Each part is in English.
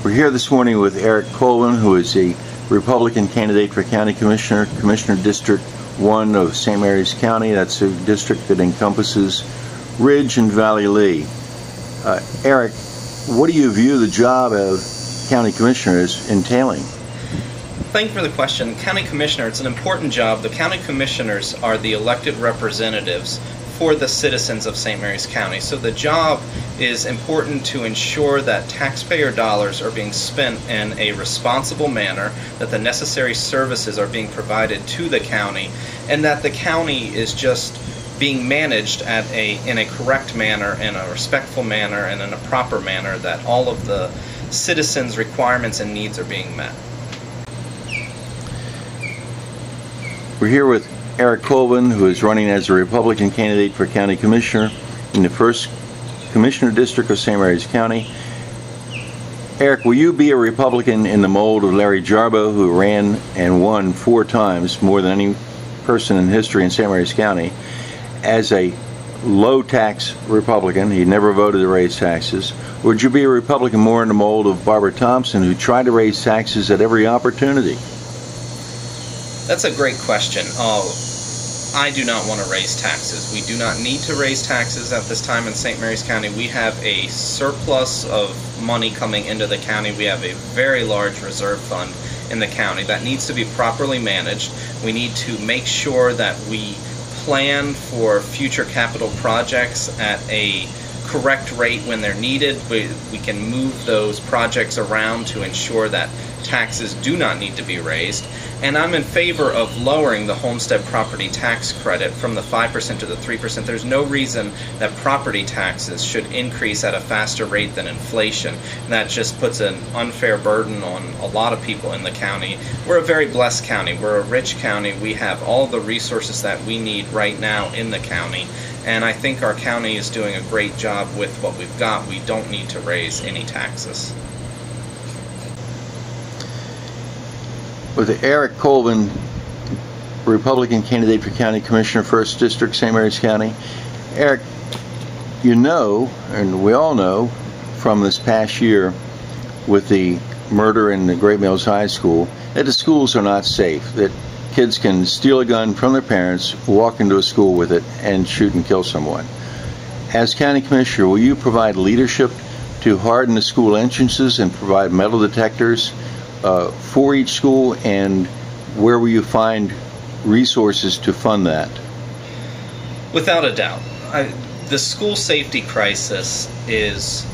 We're here this morning with Eric Colvin, who is a Republican candidate for County Commissioner, Commissioner District 1 of St. Mary's County. That's a district that encompasses Ridge and Valley Lee. Eric, what do you view the job of County Commissioner as entailing? Thank you for the question. County Commissioner, it's an important job. The County Commissioners are the elected representatives for the citizens of St. Mary's County. So the job is important to ensure that taxpayer dollars are being spent in a responsible manner, that the necessary services are being provided to the county, and that the county is just being managed in a correct manner, in a respectful manner, and in a proper manner, that all of the citizens' requirements and needs are being met. We're here with Eric Colvin, who is running as a Republican candidate for County Commissioner in the 1st Commissioner District of St. Mary's County. Eric, will you be a Republican in the mold of Larry Jarbo, who ran and won 4 times, more than any person in history in St. Mary's County, as a low-tax Republican? He never voted to raise taxes. Would you be a Republican more in the mold of Barbara Thompson, who tried to raise taxes at every opportunity? That's a great question. I do not want to raise taxes. We do not need to raise taxes at this time in St. Mary's County. We have a surplus of money coming into the county. We have a very large reserve fund in the county that needs to be properly managed. We need to make sure that we plan for future capital projects at a correct rate when they're needed. We can move those projects around to ensure that taxes do not need to be raised. And I'm in favor of lowering the homestead property tax credit from the 5% to the 3%. There's no reason that property taxes should increase at a faster rate than inflation. And that just puts an unfair burden on a lot of people in the county. We're a very blessed county. We're a rich county. We have all the resources that we need right now in the county. And I think our county is doing a great job with what we've got. We don't need to raise any taxes. With Eric Colvin, Republican candidate for County Commissioner, 1st District, St. Mary's County. Eric, you know, and we all know from this past year with the murder in the Great Mills High School, that the schools are not safe, that kids can steal a gun from their parents, walk into a school with it, and shoot and kill someone. As County Commissioner, will you provide leadership to harden the school entrances and provide metal detectors for each school, and where will you find resources to fund that? Without a doubt. The school safety crisis is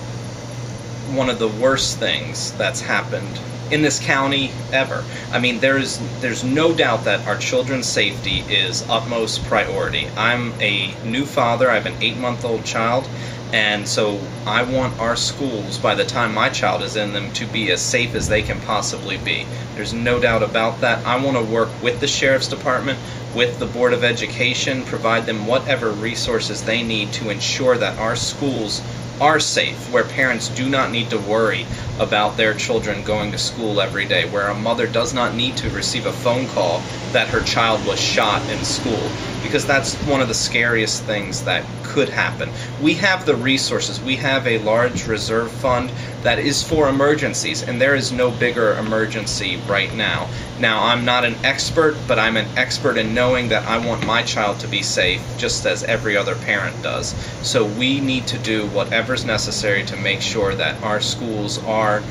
one of the worst things that's happened in this county ever. I mean, there's no doubt that our children's safety is utmost priority. I'm a new father. I have an 8-month-old child. And so I want our schools, by the time my child is in them, to be as safe as they can possibly be. There's no doubt about that. I want to work with the Sheriff's Department, with the Board of Education, provide them whatever resources they need to ensure that our schools are safe, where parents do not need to worry about their children going to school every day, where a mother does not need to receive a phone call that her child was shot in school, because that's one of the scariest things that could happen. We have the resources. We have a large reserve fund that is for emergencies, and there is no bigger emergency right now. Now, I'm not an expert, but I'm an expert in knowing that I want my child to be safe, just as every other parent does. So we need to do whatever's necessary to make sure that our schools are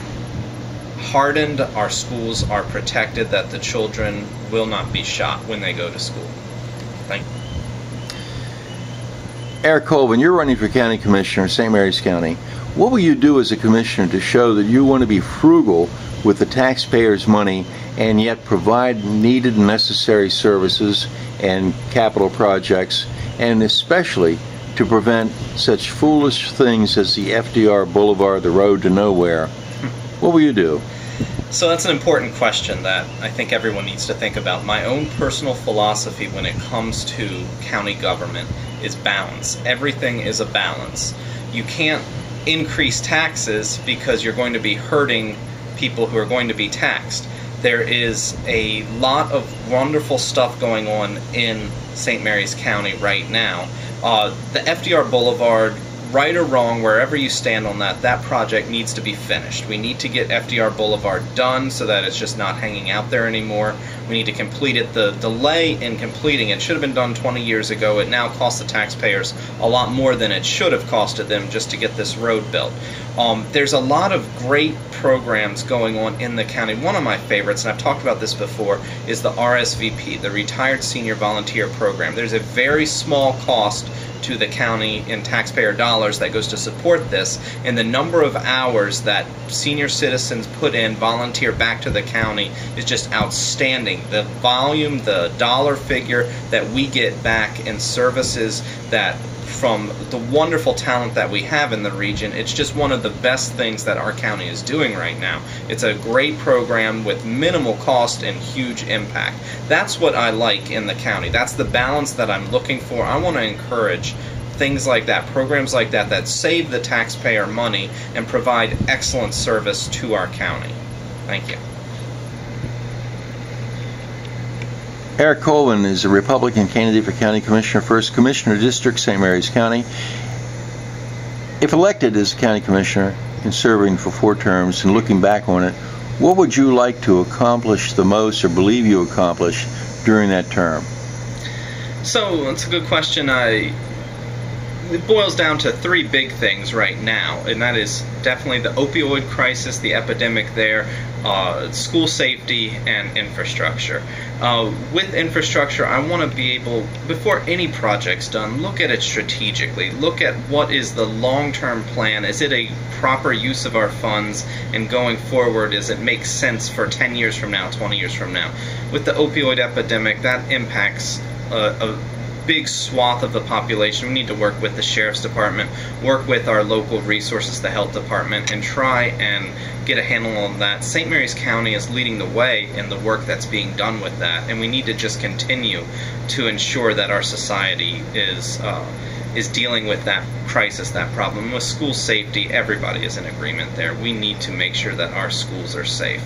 hardened, our schools are protected, that the children will not be shot when they go to school. Thank you. Eric Colvin, you're running for County Commissioner in St. Mary's County. What will you do as a commissioner to show that you want to be frugal with the taxpayers' money and yet provide needed and necessary services and capital projects, and especially to prevent such foolish things as the FDR Boulevard, the road to nowhere? What will you do? So that's an important question that I think everyone needs to think about. My own personal philosophy when it comes to county government is balance. Everything is a balance. You can't increase taxes because you're going to be hurting people who are going to be taxed. There is a lot of wonderful stuff going on in St. Mary's County right now. The FDR Boulevard right or wrong, wherever you stand on that, that project needs to be finished. We need to get FDR Boulevard done so that it's just not hanging out there anymore. We need to complete it. The delay in completing it should have been done 20 years ago. It now costs the taxpayers a lot more than it should have costed them just to get this road built. There's a lot of great programs going on in the county. One of my favorites, and I've talked about this before, is the RSVP, the Retired Senior Volunteer Program. There's a very small cost to the county in taxpayer dollars that goes to support this, and the number of hours that senior citizens put in, volunteer back to the county, is just outstanding. The volume, the dollar figure that we get back in services that from the wonderful talent that we have in the region, it's just one of the best things that our county is doing right now. It's a great program with minimal cost and huge impact. That's what I like in the county. That's the balance that I'm looking for. I want to encourage things like that, programs like that, that save the taxpayer money and provide excellent service to our county. Thank you. Eric Colvin is a Republican candidate for County Commissioner, 1st Commissioner District, St. Mary's County. If elected as County Commissioner and serving for 4 terms and looking back on it, what would you like to accomplish the most or believe you accomplished during that term? So, that's a good question. It boils down to 3 big things right now, and that is definitely the opioid crisis, the epidemic there, school safety, and infrastructure. With infrastructure, I want to be able, before any project's done, look at it strategically. Look at what is the long-term plan. Is it a proper use of our funds? And going forward, does it make sense for 10 years from now, 20 years from now? With the opioid epidemic, that impacts a big swath of the population. We need to work with the Sheriff's Department, work with our local resources, the Health Department, and try and get a handle on that. St. Mary's County is leading the way in the work that's being done with that, and we need to just continue to ensure that our society is dealing with that crisis, that problem. With school safety, everybody is in agreement there. We need to make sure that our schools are safe.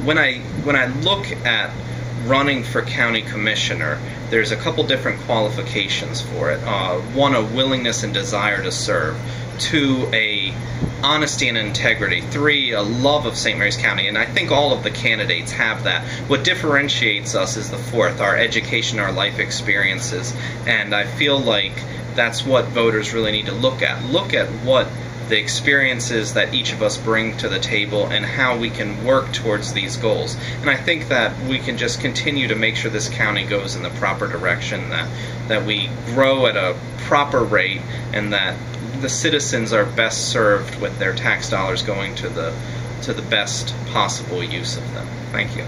When I look at running for county commissioner, there's a couple different qualifications for it. 1, a willingness and desire to serve. 2, a honesty and integrity. 3, a love of St. Mary's County, and I think all of the candidates have that. What differentiates us is the 4th, our education, our life experiences, and I feel like that's what voters really need to look at. Look at what the experiences that each of us bring to the table and how we can work towards these goals. And I think that we can just continue to make sure this county goes in the proper direction, that we grow at a proper rate, and that the citizens are best served with their tax dollars going to the best possible use of them. Thank you.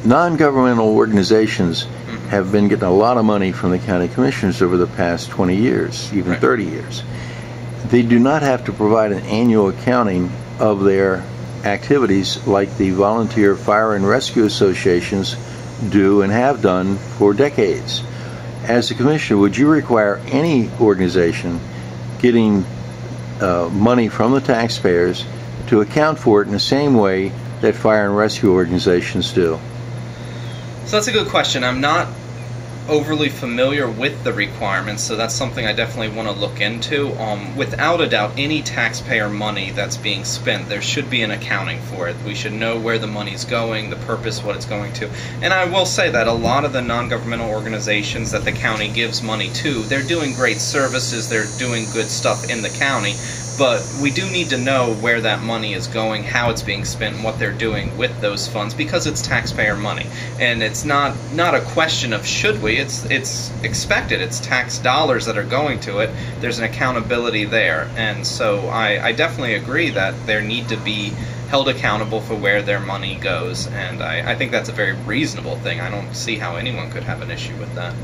Non-governmental organizations have been getting a lot of money from the county commissioners over the past 20 years, even 30 years. They do not have to provide an annual accounting of their activities like the volunteer fire and rescue associations do and have done for decades. As a commissioner, would you require any organization getting money from the taxpayers to account for it in the same way that fire and rescue organizations do? So that's a good question. I'm not overly familiar with the requirements, so that's something I definitely want to look into. Without a doubt, any taxpayer money that's being spent, there should be an accounting for it. We should know where the money's going, the purpose, what it's going to. And I will say that a lot of the non-governmental organizations that the county gives money to, they're doing great services, they're doing good stuff in the county, but we do need to know where that money is going, how it's being spent, and what they're doing with those funds, because it's taxpayer money. And it's not a question of should we, it's expected. It's tax dollars that are going to it. There's an accountability there. And so I definitely agree that there need to be held accountable for where their money goes, and I think that's a very reasonable thing. I don't see how anyone could have an issue with that.